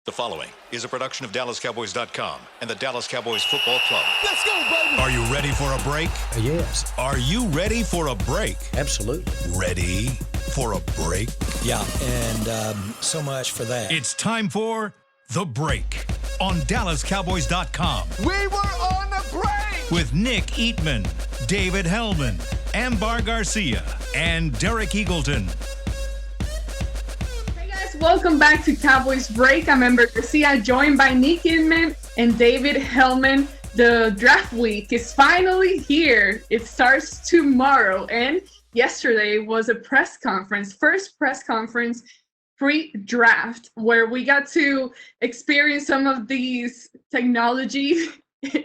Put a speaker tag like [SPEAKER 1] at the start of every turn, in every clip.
[SPEAKER 1] The following is a production of DallasCowboys.com and the Dallas Cowboys Football Club.
[SPEAKER 2] Let's go, baby!
[SPEAKER 1] Are you ready for a break?
[SPEAKER 2] Yes.
[SPEAKER 1] Are you ready for a break?
[SPEAKER 2] Absolutely.
[SPEAKER 1] Ready for a break?
[SPEAKER 2] Yeah, and so much for that.
[SPEAKER 1] It's time for The Break on DallasCowboys.com.
[SPEAKER 3] We were on the break!
[SPEAKER 1] With Nick Eatman, David Hellman, Ambar Garcia, and Derek Eagleton.
[SPEAKER 4] Welcome back to Cowboys Break. I'm Amber Garcia, joined by Nick Inman and David Hellman. The draft week is finally here. It starts tomorrow, and yesterday was a press conference, first press conference pre-draft, where we got to experience some of these technology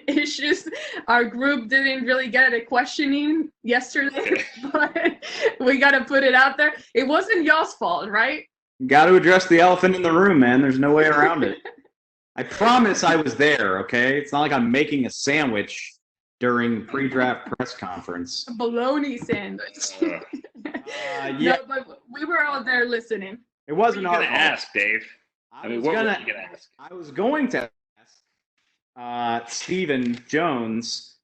[SPEAKER 4] issues. Our group didn't really get a questioning yesterday, but we got to put it out there. It wasn't y'all's fault, right?
[SPEAKER 5] Got to address the elephant in the room, man. There's no way around it. I promise I was there, okay? It's not like I'm making a sandwich during pre-draft press conference.
[SPEAKER 4] A bologna sandwich.
[SPEAKER 5] Yeah.
[SPEAKER 4] No, but we were all there listening.
[SPEAKER 5] It wasn't
[SPEAKER 6] What are
[SPEAKER 5] our
[SPEAKER 6] you going to
[SPEAKER 5] fault.
[SPEAKER 6] ask, Dave?
[SPEAKER 5] I
[SPEAKER 6] mean,
[SPEAKER 5] was
[SPEAKER 6] what
[SPEAKER 5] gonna-
[SPEAKER 6] were you going to ask?
[SPEAKER 5] I was going to ask Stephen Jones,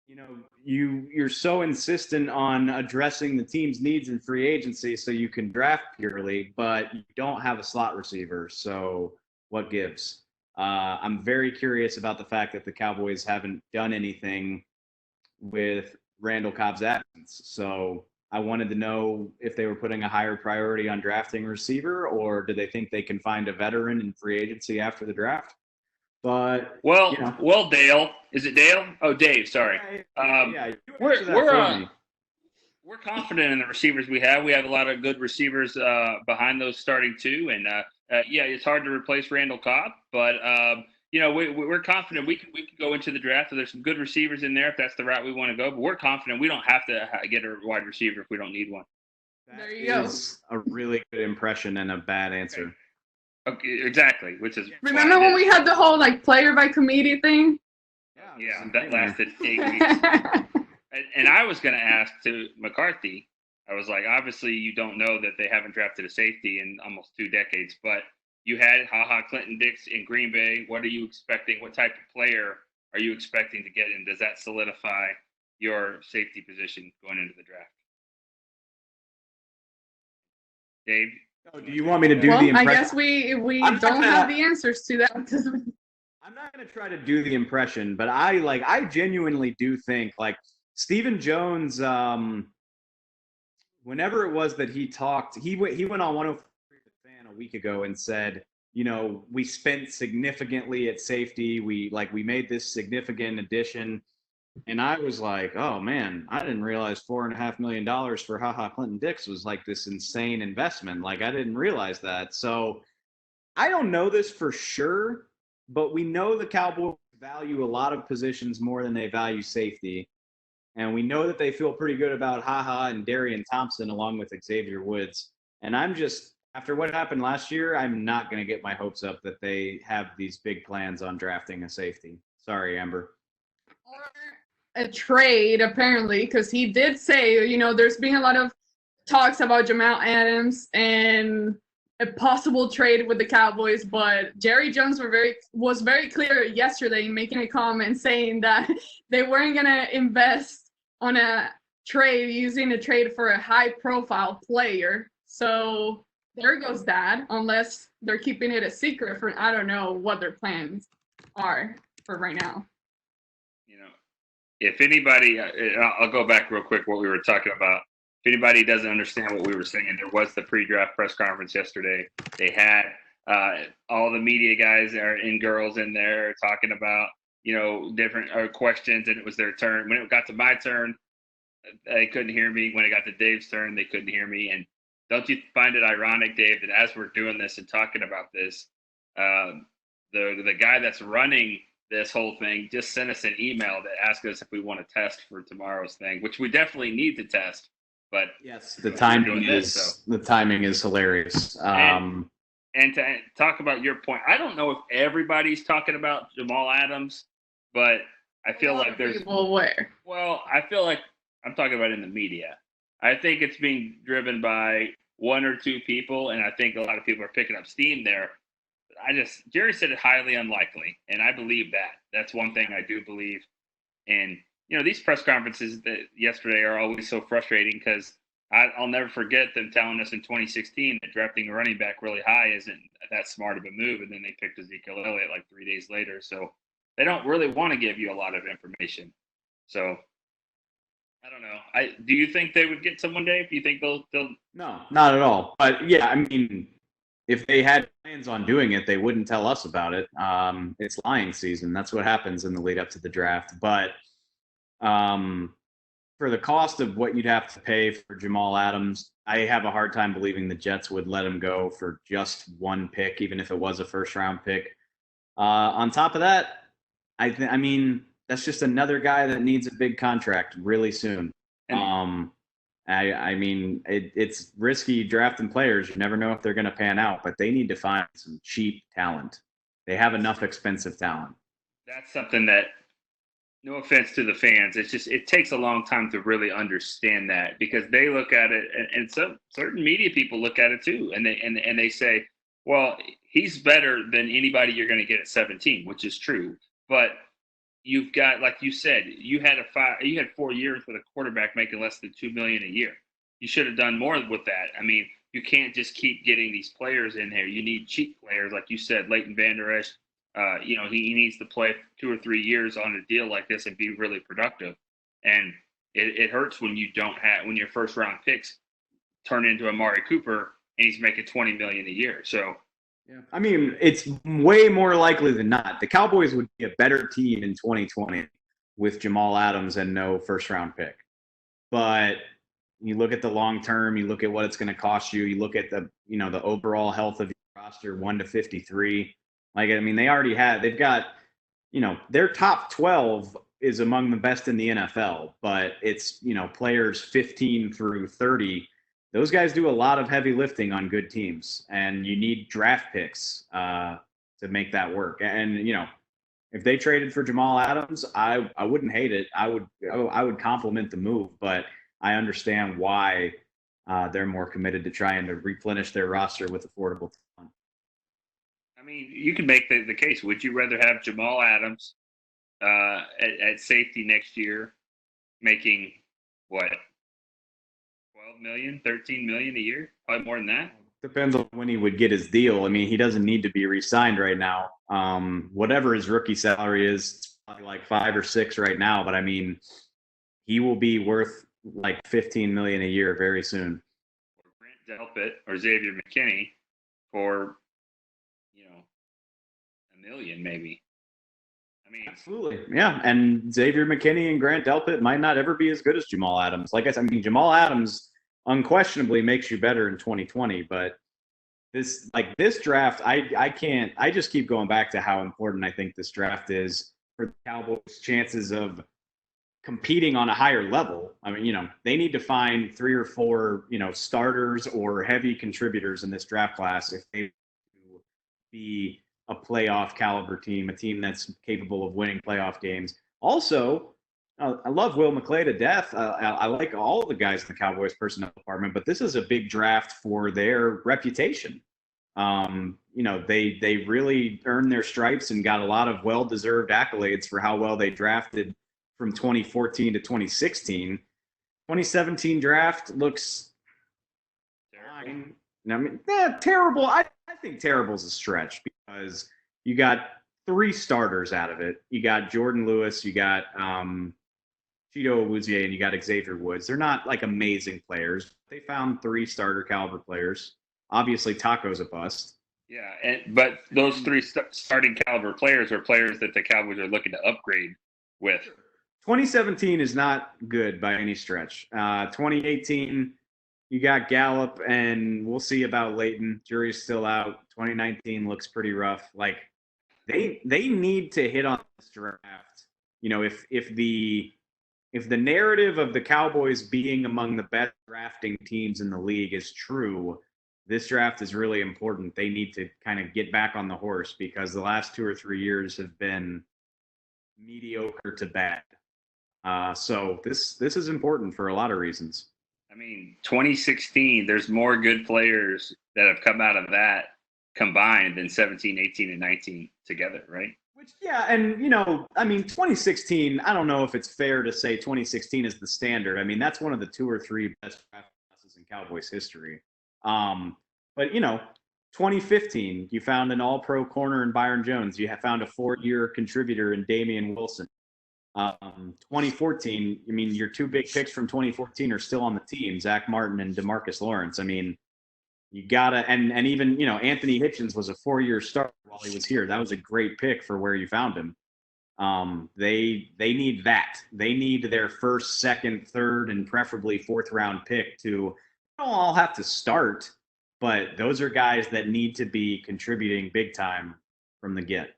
[SPEAKER 5] you know, you're so insistent on addressing the team's needs in free agency so you can draft purely, but you don't have a slot receiver. So what gives? I'm very curious about the fact that the Cowboys haven't done anything with Randall Cobb's absence. So I wanted to know if they were putting a higher priority on drafting a receiver, or do they think they can find a veteran in free agency after the draft? But
[SPEAKER 6] Well, Dale. Is it Dale? Oh, Dave. Sorry.
[SPEAKER 5] yeah,
[SPEAKER 6] We're confident in the receivers we have. We have a lot of good receivers behind those starting two, and it's hard to replace Randall Cobb, but we're confident we can go into the draft. So there's some good receivers in there if that's the route we want to go. But we're confident we don't have to get a wide receiver if we don't need one.
[SPEAKER 4] There you go.
[SPEAKER 5] A really good impression and a bad answer.
[SPEAKER 6] Okay, exactly. Which is
[SPEAKER 4] Remember when we had the whole player by committee thing?
[SPEAKER 6] Yeah, that lasted 8 weeks. And I was going to ask to McCarthy. I was like, obviously you don't know that they haven't drafted a safety in almost 2 decades, but you had Clinton Dix in Green Bay. What are you expecting? What type of player are you expecting to get in? Does that solidify your safety position going into the draft? Dave?
[SPEAKER 5] Oh, do you want me to do the impression?
[SPEAKER 4] I guess we don't have the answers to that.
[SPEAKER 5] I'm not going to try to do the impression, but I genuinely do think Stephen Jones, whenever it was that he talked, he went on 103 The Fan a week ago and said, we spent significantly at safety. We made this significant addition. And I was like, oh man, I didn't realize $4.5 million for Clinton Dix was this insane investment. I didn't realize that. So I don't know this for sure, but we know the Cowboys value a lot of positions more than they value safety. And we know that they feel pretty good about and Darian Thompson along with Xavier Woods. And I'm just, after what happened last year, I'm not going to get my hopes up that they have these big plans on drafting a safety. Sorry, Amber.
[SPEAKER 4] A trade, apparently, because he did say, there's been a lot of talks about Jamal Adams and a possible trade with the Cowboys, but Jerry Jones was very clear yesterday making a comment saying that they weren't going to invest on a trade, using a trade for a high-profile player. So there goes that, unless they're keeping it a secret for, I don't know what their plans are for right now.
[SPEAKER 6] If anybody, I'll go back real quick what we were talking about. If anybody doesn't understand what we were saying, there was the pre-draft press conference yesterday. They had all the media guys and girls in there talking about, different questions, and it was their turn. When it got to my turn, they couldn't hear me. When it got to Dave's turn, they couldn't hear me. And don't you find it ironic, Dave, that as we're doing this and talking about this, the guy that's running this whole thing just sent us an email that asked us if we want to test for tomorrow's thing, which we definitely need to test. But
[SPEAKER 5] yes, the timing is hilarious.
[SPEAKER 6] And to talk about your point, I don't know if everybody's talking about Jamal Adams, but I feel like there's
[SPEAKER 4] people where.
[SPEAKER 6] Well, I feel like I'm talking about in the media. I think it's being driven by one or two people, and I think a lot of people are picking up steam there. Jerry said it highly unlikely, and I believe that. That's one thing I do believe. And these press conferences that yesterday are always so frustrating because I'll never forget them telling us in 2016 that drafting a running back really high isn't that smart of a move, and then they picked Ezekiel Elliott like 3 days later. So they don't really want to give you a lot of information. So I don't know. Do you think they would get someone, Dave? Do you think they'll?
[SPEAKER 5] No, not at all. But yeah, I mean, if they had plans on doing it, they wouldn't tell us about it. It's lying season. That's what happens in the lead up to the draft. But for the cost of what you'd have to pay for Jamal Adams, I have a hard time believing the Jets would let him go for just one pick, even if it was a first-round pick. On top of that, I mean, that's just another guy that needs a big contract really soon. I mean, it's risky drafting players. You never know if they're going to pan out, but they need to find some cheap talent. They have enough expensive talent.
[SPEAKER 6] That's something that, no offense to the fans, it takes a long time to really understand that, because they look at it, and some certain media people look at it too, and they say, well, he's better than anybody you're going to get at 17, which is true. But you've got, like you said, you had 4 years with a quarterback making less than $2 million a year. You should have done more with that. I mean, you can't just keep getting these players in there. You need cheap players, like you said, Leighton Vander Esch. He needs to play 2 or 3 years on a deal like this and be really productive. And it hurts when when your first round picks turn into Amari Cooper and he's making $20 million a year. So.
[SPEAKER 5] Yeah. I mean, it's way more likely than not. The Cowboys would be a better team in 2020 with Jamal Adams and no first-round pick. But you look at the long term, you look at what it's going to cost you, you look at the overall health of your roster, 1 to 53. Like, I mean, they've got, their top 12 is among the best in the NFL, but it's, players 15 through 30. Those guys do a lot of heavy lifting on good teams, and you need draft picks to make that work. And if they traded for Jamal Adams, I wouldn't hate it. I would compliment the move, but I understand why they're more committed to trying to replenish their roster with affordable talent.
[SPEAKER 6] I mean, you can make the case. Would you rather have Jamal Adams at safety next year, making what? 12 million, 13 million a year, probably more than that.
[SPEAKER 5] Depends on when he would get his deal. I mean, he doesn't need to be re-signed right now. Whatever his rookie salary is, it's probably like 5 or 6 right now. But I mean, he will be worth like 15 million a year very soon.
[SPEAKER 6] Or Grant Delpit or Xavier McKinney for $1 million maybe. I mean,
[SPEAKER 5] absolutely, yeah. And Xavier McKinney and Grant Delpit might not ever be as good as Jamal Adams. Like I said, I mean, Jamal Adams unquestionably makes you better in 2020, but this draft, I just keep going back to how important I think this draft is for the Cowboys' chances of competing on a higher level. I mean, they need to find 3 or 4, starters or heavy contributors in this draft class if they be a playoff caliber team, a team that's capable of winning playoff games. Also, I love Will McClay to death. I like all of the guys in the Cowboys personnel department, but this is a big draft for their reputation. They really earned their stripes and got a lot of well-deserved accolades for how well they drafted from 2014 to 2016. 2017 draft looks fine. I mean, terrible. I think terrible is a stretch because you got 3 starters out of it. You got Jordan Lewis, you got Cheeto Awuzie, and you got Xavier Woods. They're not like amazing players. They found 3 starter caliber players. Obviously, Taco's a bust.
[SPEAKER 6] Yeah, but those 3 starting caliber players are players that the Cowboys are looking to upgrade with.
[SPEAKER 5] 2017 is not good by any stretch. 2018, you got Gallup, and we'll see about Leighton. Jury's still out. 2019 looks pretty rough. Like, they need to hit on this draft. If the narrative of the Cowboys being among the best drafting teams in the league is true, this draft is really important. They need to kind of get back on the horse because the last 2 or 3 years have been mediocre to bad. So this is important for a lot of reasons.
[SPEAKER 6] I mean, 2016, there's more good players that have come out of that combined than 17, 18, and 19 together, right?
[SPEAKER 5] Which, yeah, and, 2016, I don't know if it's fair to say 2016 is the standard. I mean, that's one of the 2 or 3 best draft classes in Cowboys history. But, 2015, you found an all-pro corner in Byron Jones. You have found a 4-year contributor in Damian Wilson. 2014, I mean, your 2 big picks from 2014 are still on the team, Zach Martin and DeMarcus Lawrence. I mean, you gotta, and even, Anthony Hitchens was a 4-year starter while he was here. That was a great pick for where you found him. They need that. They need their first, second, third, and preferably 4th round pick to, don't all have to start, but those are guys that need to be contributing big time from the get.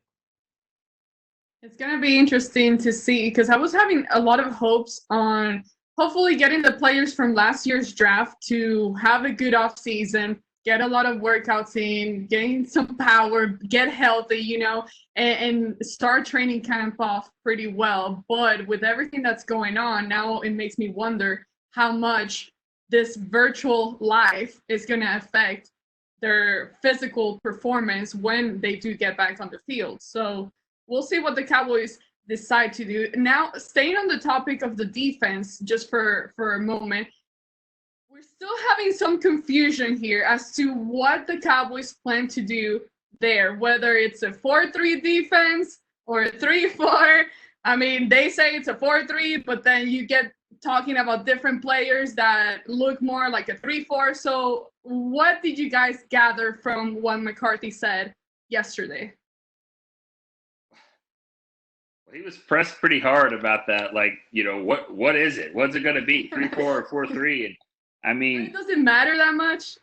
[SPEAKER 4] It's going to be interesting to see because I was having a lot of hopes on hopefully getting the players from last year's draft to have a good offseason, get a lot of workouts in, gain some power, get healthy, and start training camp off pretty well. But with everything that's going on, now it makes me wonder how much this virtual life is going to affect their physical performance when they do get back on the field. So we'll see what the Cowboys decide to do. Now, staying on the topic of the defense, just for a moment, we're still having some confusion here as to what the Cowboys plan to do there, whether it's a 4-3 defense or a 3-4. I mean, they say it's a 4-3, but then you get talking about different players that look more like a 3-4. So what did you guys gather from what McCarthy said yesterday?
[SPEAKER 6] He was pressed pretty hard about that. Like, what is it? What's it going to be? 3-4 or 4-3? And I mean,
[SPEAKER 4] it doesn't matter that much.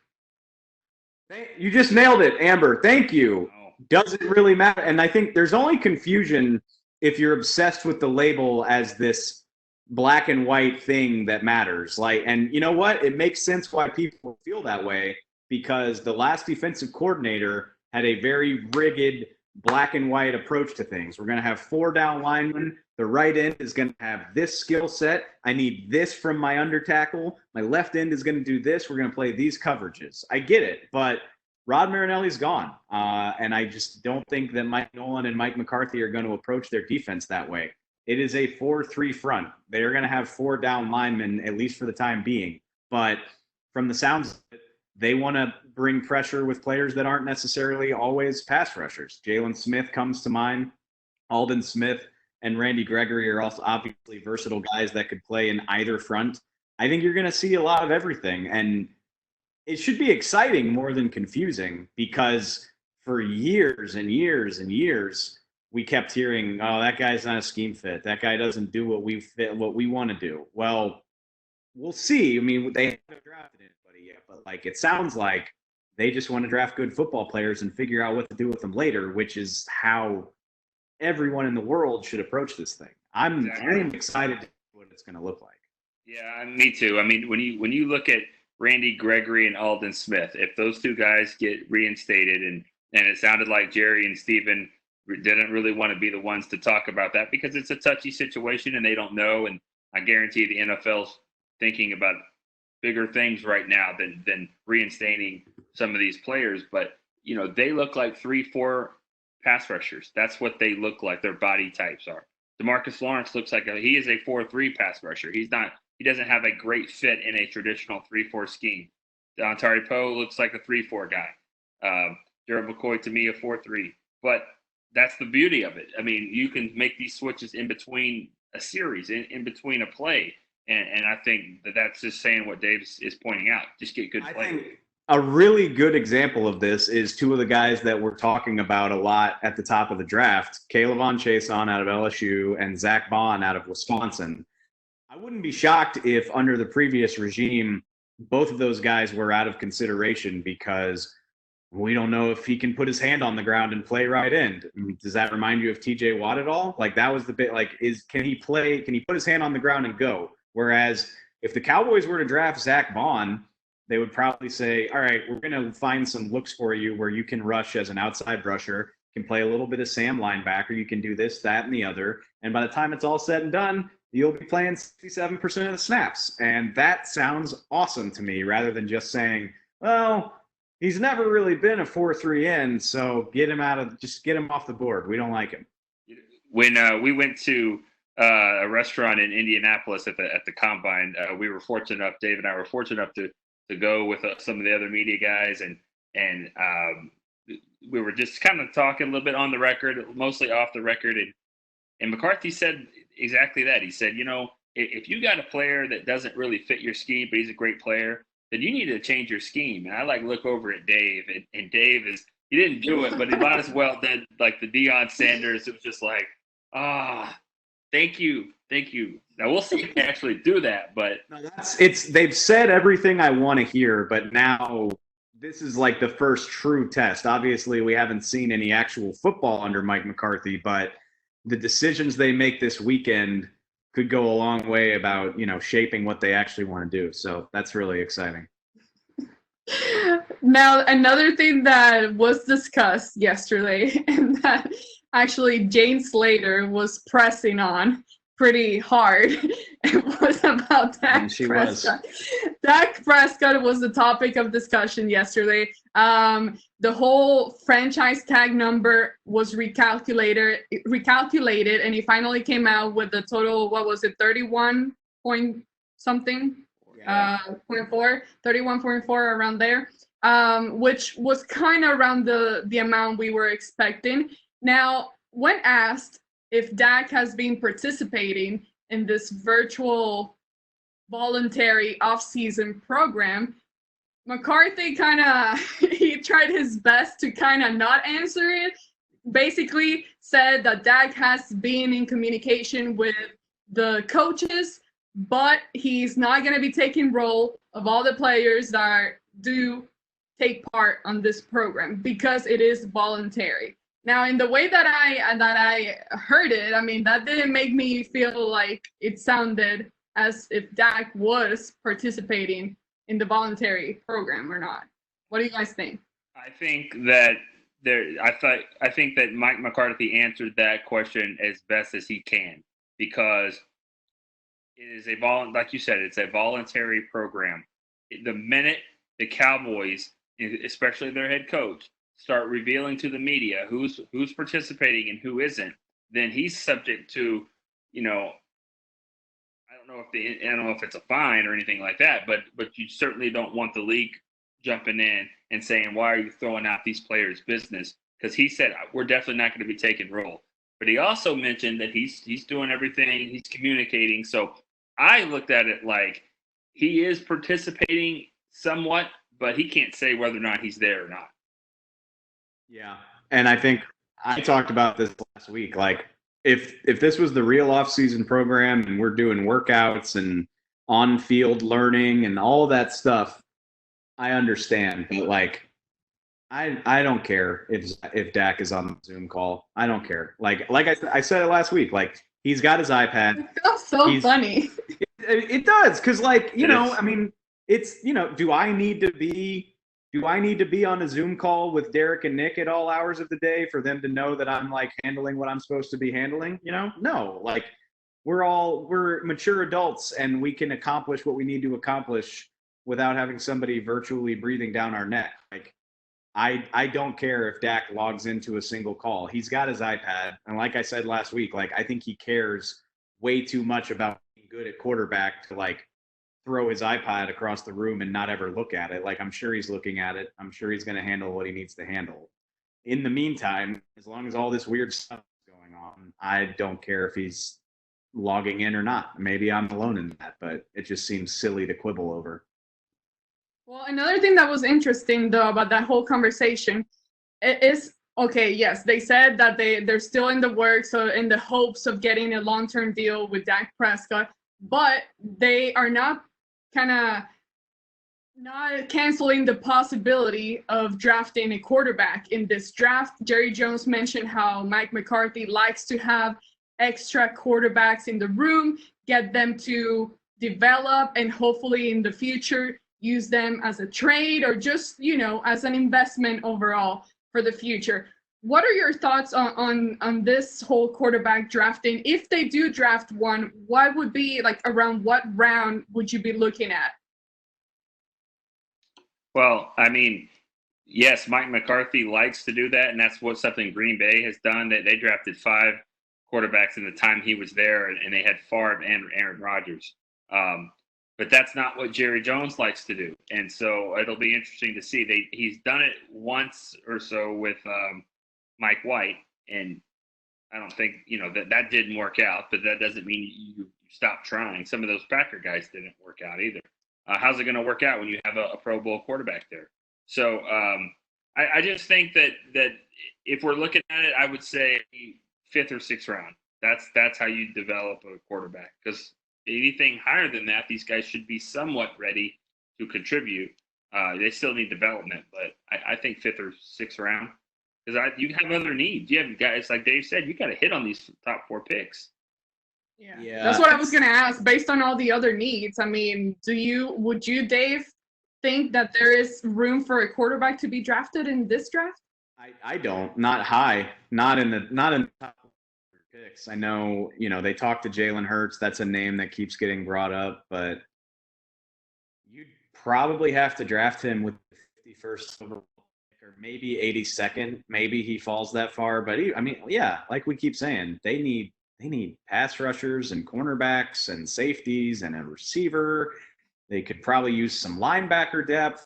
[SPEAKER 5] You just nailed it, Amber. Thank you. Doesn't really matter. And I think there's only confusion if you're obsessed with the label as this black and white thing that matters. And you know what? It makes sense why people feel that way, because the last defensive coordinator had a very rigid black and white approach to things. We're going to have 4 down linemen. The right end is going to have this skill set. I need this from my under tackle. My left end is going to do this. We're going to play these coverages. I get it, but Rod Marinelli's gone. And I just don't think that Mike Nolan and Mike McCarthy are going to approach their defense that way. It is a 4-3 front. They're going to have 4 down linemen, at least for the time being. But from the sounds of it, they want to bring pressure with players that aren't necessarily always pass rushers. Jalen Smith comes to mind. Aldon Smith and Randy Gregory are also obviously versatile guys that could play in either front. I think you're going to see a lot of everything. And it should be exciting more than confusing, because for years and years and years, we kept hearing, oh, that guy's not a scheme fit. That guy doesn't do what we want to do. Well, we'll see. I mean, they haven't drafted anybody yet, but it sounds like they just want to draft good football players and figure out what to do with them later, which is how everyone in the world should approach this thing. I'm excited to see what it's going to look like.
[SPEAKER 6] Yeah, me too. I mean, when you look at Randy Gregory and Aldon Smith, if those 2 guys get reinstated, and it sounded like Jerry and Steven didn't really want to be the ones to talk about that because it's a touchy situation and they don't know. And I guarantee the NFL's thinking about bigger things right now than reinstating some of these players. But, they look like 3-4 pass rushers. That's what they look like. Their body types are. DeMarcus Lawrence looks like he is a 4-3 pass rusher. He doesn't have a great fit in a traditional 3-4 scheme. Dontari Poe looks like a 3-4 guy. Gerald McCoy, to me, a 4-3. But that's the beauty of it. I mean, you can make these switches in between a series, in between a play. And I think that's just saying what Dave is pointing out. Just get good play.
[SPEAKER 5] I think a really good example of this is 2 of the guys that we're talking about a lot at the top of the draft, Kayvon Chason out of LSU and Zach Bond out of Wisconsin. I wouldn't be shocked if under the previous regime, both of those guys were out of consideration because we don't know if he can put his hand on the ground and play right end. Does that remind you of TJ Watt at all? That was the bit, can he put his hand on the ground and go? Whereas if the Cowboys were to draft Zach Bond, they would probably say, all right, we're going to find some looks for you where you can rush as an outside rusher, can play a little bit of Sam linebacker, you can do this, that, and the other. And by the time it's all said and done, you'll be playing 67% of the snaps. And that sounds awesome to me, rather than just saying, well, He's never really been a 4-3 end, so get him off the board. We don't like him.
[SPEAKER 6] When we went to a restaurant in Indianapolis at the combine, we were fortunate enough. Dave and I were fortunate enough to go with some of the other media guys, and we were just kind of talking a little bit on the record, mostly off the record, and McCarthy said exactly that. He said, if you got a player that doesn't really fit your scheme, but he's a great player, then you need to change your scheme. And I look over at Dave, and Dave he didn't do it, but he might as well did like the Deion Sanders. It was just like, thank you. Now we'll see if he can actually do that, but
[SPEAKER 5] no, they've said everything I want to hear, but now this is like the first true test. Obviously, we haven't seen any actual football under Mike McCarthy, but the decisions they make this weekend could go a long way about, shaping what they actually want to do. So that's really exciting.
[SPEAKER 4] Now, another thing that was discussed yesterday and that actually Jane Slater was pressing on pretty hard, it was about Dak Prescott. Dak Prescott was the topic of discussion yesterday. The whole franchise tag number was recalculated, and he finally came out with the total, 31 point something, 31.4, around there, which was kind of around the amount we were expecting. Now, when asked if Dak has been participating in this virtual voluntary off-season program, McCarthy he tried his best to kind of not answer it. Basically said that Dak has been in communication with the coaches, but he's not going to be taking role of all the players that do take part on this program because it is voluntary. Now, in the way that I heard it, that didn't make me feel like it sounded as if Dak was participating in the voluntary program or not. What do you guys think?
[SPEAKER 6] I think that I think that Mike McCarthy answered that question as best as he can, because it is like you said, it's a voluntary program. The minute the Cowboys, especially their head coach, start revealing to the media who's participating and who isn't, then he's subject to, I don't know if it's a fine or anything like that, but you certainly don't want the league jumping in and saying, why are you throwing out these players' business? Because he said, we're definitely not going to be taking role. But he also mentioned that he's doing everything, he's communicating. So I looked at it like he is participating somewhat, but he can't say whether or not he's there or not.
[SPEAKER 5] Yeah. And I think I talked about this last week. Like, if this was the real off-season program and we're doing workouts and on-field learning and all that stuff, I understand. But like, I don't care if Dak is on the Zoom call. I don't care. Like I said it last week. Like, he's got his iPad.
[SPEAKER 4] It feels so funny.
[SPEAKER 5] It does, because it's do I need to be on a Zoom call with Derek and Nick at all hours of the day for them to know that I'm like handling what I'm supposed to be handling? No. Like, we're mature adults and we can accomplish what we need to accomplish without having somebody virtually breathing down our neck. Like, I don't care if Dak logs into a single call. He's got his iPad, and like I said last week, like, I think he cares way too much about being good at quarterback to like throw his iPad across the room and not ever look at it. Like, I'm sure he's looking at it. I'm sure he's going to handle what he needs to handle. In the meantime, as long as all this weird stuff is going on, I don't care if he's logging in or not. Maybe I'm alone in that, but it just seems silly to quibble over.
[SPEAKER 4] Well, another thing that was interesting, though, about that whole conversation is, okay, yes, they said that they're still in the works, so in the hopes of getting a long-term deal with Dak Prescott, but they are not canceling the possibility of drafting a quarterback in this draft. Jerry Jones mentioned how Mike McCarthy likes to have extra quarterbacks in the room, get them to develop, and hopefully in the future use them as a trade or just, as an investment overall for the future. What are your thoughts on this whole quarterback drafting? If they do draft one, what would be, like, around what round would you be looking at?
[SPEAKER 6] Well, I mean, yes, Mike McCarthy likes to do that, and that's something Green Bay has done. They drafted 5 quarterbacks in the time he was there, and they had Favre and Aaron Rodgers. But that's not what Jerry Jones likes to do, and so it'll be interesting to see. He's done it once or so with Mike White, and I don't think that didn't work out. But that doesn't mean you stop trying. Some of those Packer guys didn't work out either. How's it going to work out when you have a Pro Bowl quarterback there? So I just think that if we're looking at it, I would say 5th or 6th round. That's how you develop a quarterback, because anything higher than that, these guys should be somewhat ready to contribute. They still need development, but I think 5th or 6th round, because you have other needs. You have guys like Dave said, you got to hit on these top 4 picks.
[SPEAKER 4] Yeah, that's what I was gonna ask. Based on all the other needs, I mean, would you, Dave, think that there is room for a quarterback to be drafted in this draft?
[SPEAKER 5] I don't. Not high. Not in the top picks. I know, they talked to Jalen Hurts. That's a name that keeps getting brought up, but you'd probably have to draft him with the 51st overall pick, or maybe 82nd. Maybe he falls that far, but like we keep saying, they need pass rushers and cornerbacks and safeties and a receiver. They could probably use some linebacker depth.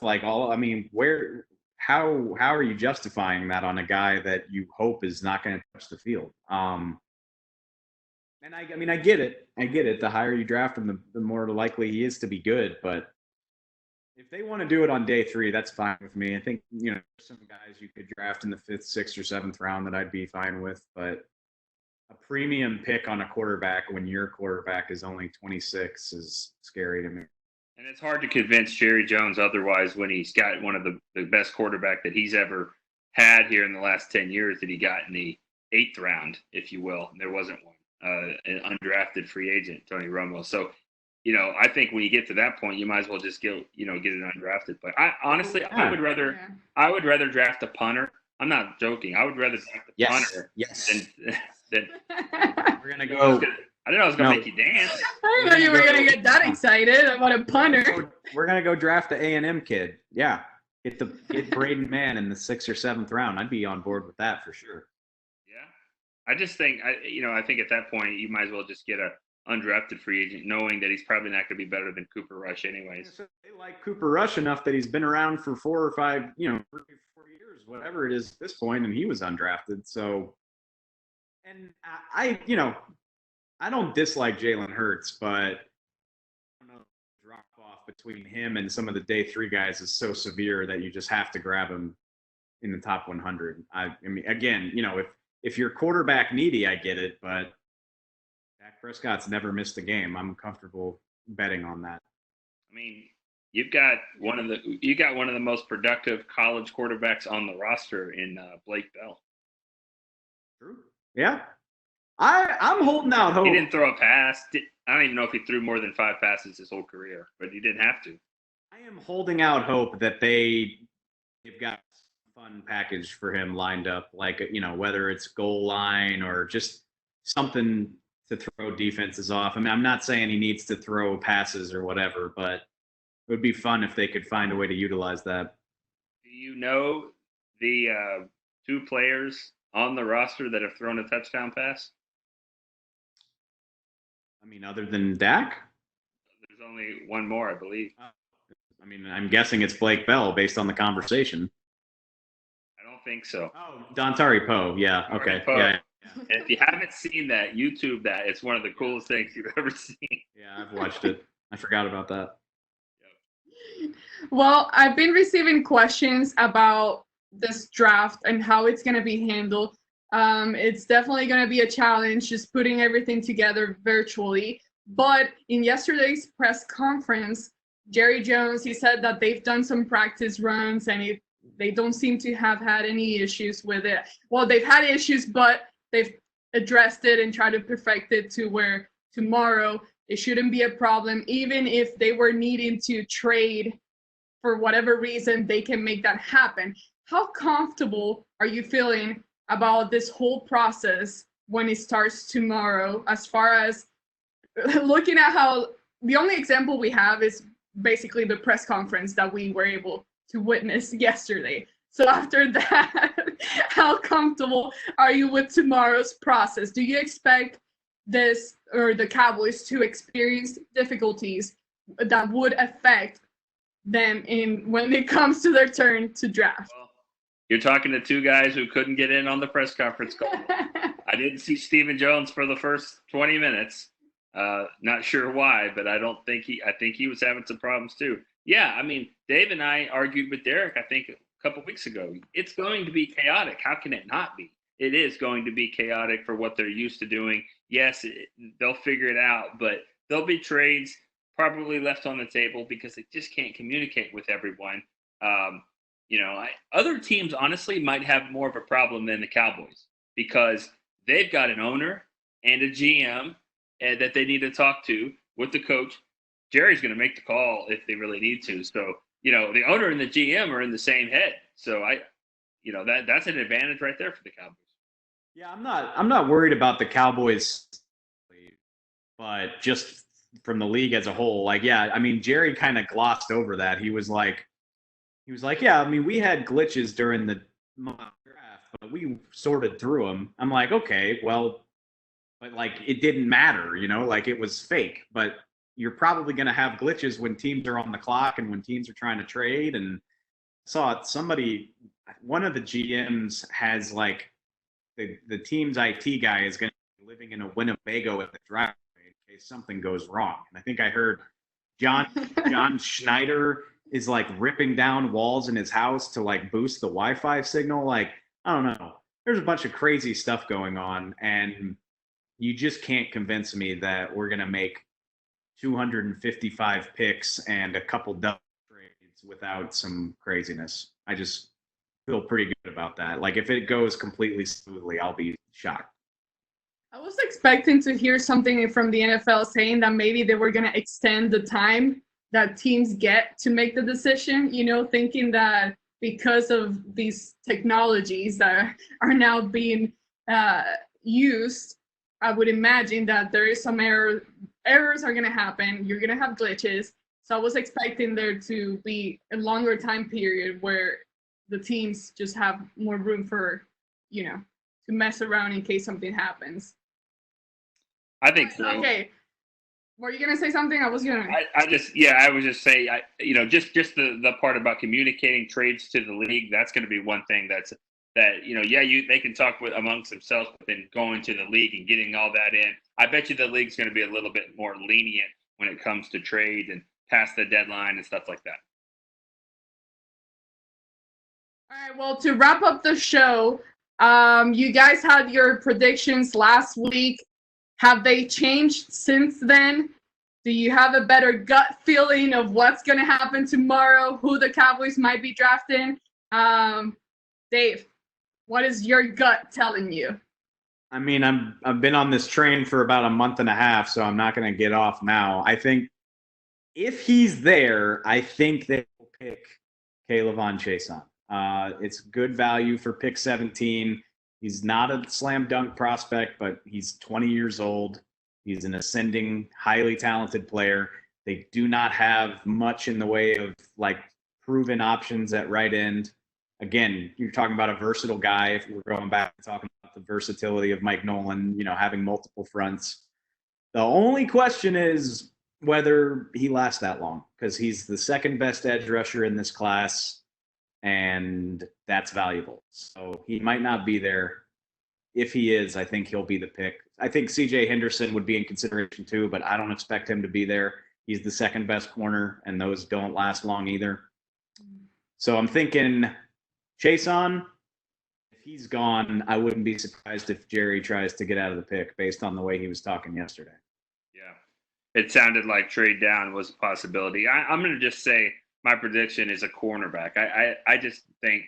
[SPEAKER 5] How are you justifying that on a guy that you hope is not going to touch the field? And I get it. The higher you draft him, the more likely he is to be good. But if they want to do it on day 3, that's fine with me. I think, there's some guys you could draft in the 5th, 6th, or 7th round that I'd be fine with. But a premium pick on a quarterback when your quarterback is only 26 is scary to me.
[SPEAKER 6] And it's hard to convince Jerry Jones otherwise when he's got one of the best quarterback that he's ever had here in the last 10 years that he got in the 8th round, if you will. And there wasn't one. An undrafted free agent, Tony Romo. So, I think when you get to that point, you might as well just get it undrafted. But I would rather draft a punter. I'm not joking. I would rather draft a punter than
[SPEAKER 5] we're gonna go.
[SPEAKER 6] I didn't know I was gonna make you dance.
[SPEAKER 4] I didn't know you were gonna get that excited about a punter.
[SPEAKER 5] We're gonna go draft the A&M kid. Yeah, get Braden Mann in the 6th or 7th round. I'd be on board with that for sure.
[SPEAKER 6] I just think I think at that point you might as well just get a undrafted free agent, knowing that he's probably not going to be better than Cooper Rush anyways.
[SPEAKER 5] They like Cooper Rush enough that he's been around for 4 or 5, 3 or 4 years, whatever it is at this point, and he was undrafted. So, and I don't dislike Jalen Hurts, but I don't know, the drop off between him and some of the day 3 guys is so severe that you just have to grab him in the top 100. I mean, again, if you're quarterback needy, I get it, but Dak Prescott's never missed a game. I'm comfortable betting on that.
[SPEAKER 6] I mean, you got one of the most productive college quarterbacks on the roster in Blake Bell.
[SPEAKER 5] True. Yeah. I'm holding out hope.
[SPEAKER 6] He didn't throw a pass. I don't even know if he threw more than 5 passes his whole career, but he didn't have to.
[SPEAKER 5] I am holding out hope that they've got fun package for him lined up, like whether it's goal line or just something to throw defenses off. I mean, I'm not saying he needs to throw passes or whatever, but it would be fun if they could find a way to utilize that.
[SPEAKER 6] Do you know the 2 players on the roster that have thrown a touchdown pass?
[SPEAKER 5] I mean, other than Dak?
[SPEAKER 6] There's only one more, I believe.
[SPEAKER 5] I mean, I'm guessing it's Blake Bell based on the conversation.
[SPEAKER 6] I don't think so.
[SPEAKER 5] Oh, Dontari Poe. Yeah. Okay.
[SPEAKER 6] Poe.
[SPEAKER 5] Yeah.
[SPEAKER 6] And if you haven't seen that, YouTube that. It's one of the coolest things you've ever seen.
[SPEAKER 5] Yeah, I've watched it. I forgot about that.
[SPEAKER 4] Well, I've been receiving questions about this draft and how it's going to be handled. It's definitely going to be a challenge just putting everything together virtually. But in yesterday's press conference, Jerry Jones, he said that they've done some practice runs and they don't seem to have had any issues with it. Well, they've had issues, but they've addressed it and tried to perfect it to where tomorrow it shouldn't be a problem. Even if they were needing to trade for whatever reason, they can make that happen. How comfortable are you feeling about this whole process when it starts tomorrow, as far as looking at how the only example we have is basically the press conference that we were able to witness yesterday? So after that, how comfortable are you with tomorrow's process? Do you expect this or the Cowboys to experience difficulties that would affect them in when it comes to their turn to draft?
[SPEAKER 6] Well, you're talking to two guys who couldn't get in on the press conference call. I didn't see Stephen Jones for the first 20 minutes. Not sure why, but I think he was having some problems too. Yeah, I mean, Dave and I argued with Derek, I think, a couple weeks ago. It's going to be chaotic. How can it not be? It is going to be chaotic for what they're used to doing. Yes, they'll figure it out, but there'll be trades probably left on the table because they just can't communicate with everyone. Other teams honestly might have more of a problem than the Cowboys because they've got an owner and a GM that they need to talk to with the coach. Jerry's going to make the call if they really need to. So, the owner and the GM are in the same head. So that's an advantage right there for the Cowboys.
[SPEAKER 5] Yeah, I'm not worried about the Cowboys, but just from the league as a whole. Like, yeah, I mean, Jerry kind of glossed over that. He was like, yeah, I mean, we had glitches during the mock draft, but we sorted through them. I'm like, okay, well, but like it didn't matter, like it was fake. But you're probably going to have glitches when teams are on the clock and when teams are trying to trade. And saw one of the GMs has like the team's IT guy is going to be living in a Winnebago at the driveway in case something goes wrong. And I think I heard John Schneider is like ripping down walls in his house to like boost the Wi-Fi signal. Like, I don't know. There's a bunch of crazy stuff going on, and you just can't convince me that we're going to make 255 picks and a couple dozen trades without some craziness. I just feel pretty good about that. Like, if it goes completely smoothly, I'll be shocked.
[SPEAKER 4] I was expecting to hear something from the NFL saying that maybe they were going to extend the time that teams get to make the decision, thinking that because of these technologies that are now being used, I would imagine that there is some errors are going to happen. You're going to have glitches. So I was expecting there to be a longer time period where the teams just have more room for, to mess around in case something happens.
[SPEAKER 6] I think so.
[SPEAKER 4] Okay. Were you gonna say something? I was
[SPEAKER 6] just saying, just the part about communicating trades to the league. That's going to be one thing they can talk with amongst themselves, but then going to the league and getting all that in. I bet you the league's going to be a little bit more lenient when it comes to trades and past the deadline and stuff like that.
[SPEAKER 4] All right. Well, to wrap up the show, you guys had your predictions last week. Have they changed since then? Do you have a better gut feeling of what's going to happen tomorrow, who the Cowboys might be drafting? Dave, what is your gut telling you?
[SPEAKER 5] I mean, I've been on this train for about a month and a half, so I'm not going to get off now. I think if he's there, I think they will pick K'Lavon Chaisson. It's good value for pick 17. He's not a slam dunk prospect, but he's 20 years old. He's an ascending, highly talented player. They do not have much in the way of like proven options at right end. Again, you're talking about a versatile guy. If we're going back and talking about the versatility of Mike Nolan, having multiple fronts. The only question is whether he lasts that long, because he's the second best edge rusher in this class, and that's valuable. So he might not be there. If he is, I think he'll be the pick. I think C.J. Henderson would be in consideration too, but I don't expect him to be there. He's the second best corner, and those don't last long either. So I'm thinking Chaisson. If he's gone, I wouldn't be surprised if Jerry tries to get out of the pick based on the way he was talking yesterday.
[SPEAKER 6] Yeah. It sounded like trade down was a possibility. I'm going to just say my prediction is a cornerback. I just think,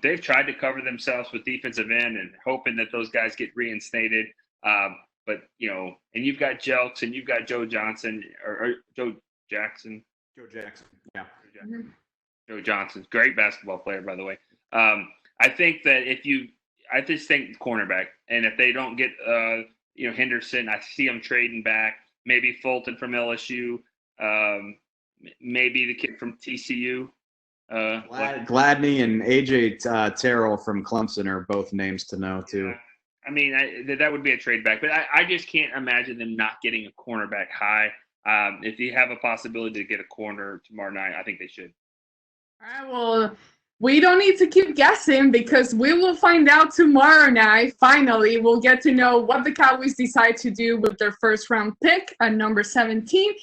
[SPEAKER 6] they've tried to cover themselves with defensive end and hoping that those guys get reinstated. But, and you've got Jelks and you've got Joe Johnson or Joe Jackson.
[SPEAKER 5] Joe Jackson, yeah.
[SPEAKER 6] Joe Johnson, great basketball player, by the way. I think that I just think cornerback, and if they don't get, Henderson, I see them trading back. Maybe Fulton from LSU, maybe the kid from TCU.
[SPEAKER 5] Gladney and AJ Terrell from Clemson are both names to know too.
[SPEAKER 6] Yeah. I mean, that would be a trade back, but I just can't imagine them not getting a cornerback high. If you have a possibility to get a corner tomorrow night, I think they should.
[SPEAKER 4] All right, well, we don't need to keep guessing because we will find out tomorrow night. Finally, we'll get to know what the Cowboys decide to do with their first-round pick at number 17.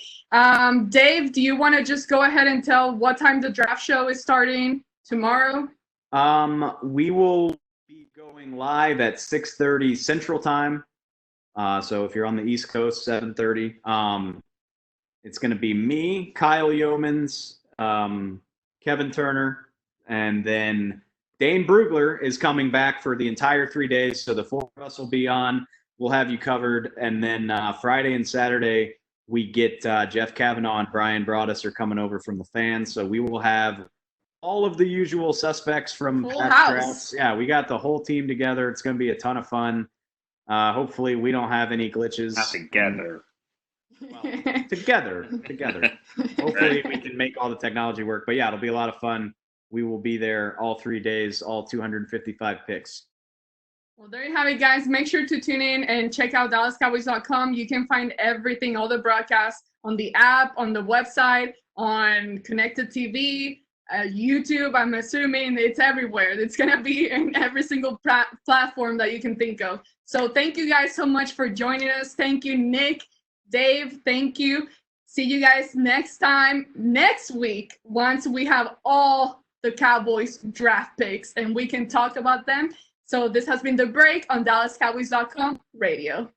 [SPEAKER 4] Dave, do you want to just go ahead and tell what time the draft show is starting tomorrow?
[SPEAKER 5] We will be going live at 6:30 Central Time. So if you're on the East Coast, 7:30. It's going to be me, Kyle Yeomans, Kevin Turner, and then Dane Brugler is coming back for the entire 3 days. So the four of us will be on. We'll have you covered. And then Friday and Saturday, we get Jeff Kavanaugh and Brian Broaddus are coming over from the fans. So we will have all of the usual suspects from
[SPEAKER 4] Full
[SPEAKER 5] past
[SPEAKER 4] house.
[SPEAKER 5] drafts. Yeah, we got the whole team together. It's going to be a ton of fun. Hopefully we don't have any glitches.
[SPEAKER 6] Not together.
[SPEAKER 5] Well, together. Hopefully we can make all the technology work. But yeah, it'll be a lot of fun. We will be there all 3 days, all 255 picks.
[SPEAKER 4] Well, there you have it, guys. Make sure to tune in and check out DallasCowboys.com. You can find everything, all the broadcasts on the app, on the website, on connected TV, YouTube. I'm assuming it's everywhere. It's going to be in every single platform that you can think of. So thank you guys so much for joining us. Thank you, Nick. Dave, thank you. See you guys next week, once we have all the Cowboys draft picks and we can talk about them. So this has been The Break on DallasCowboys.com radio.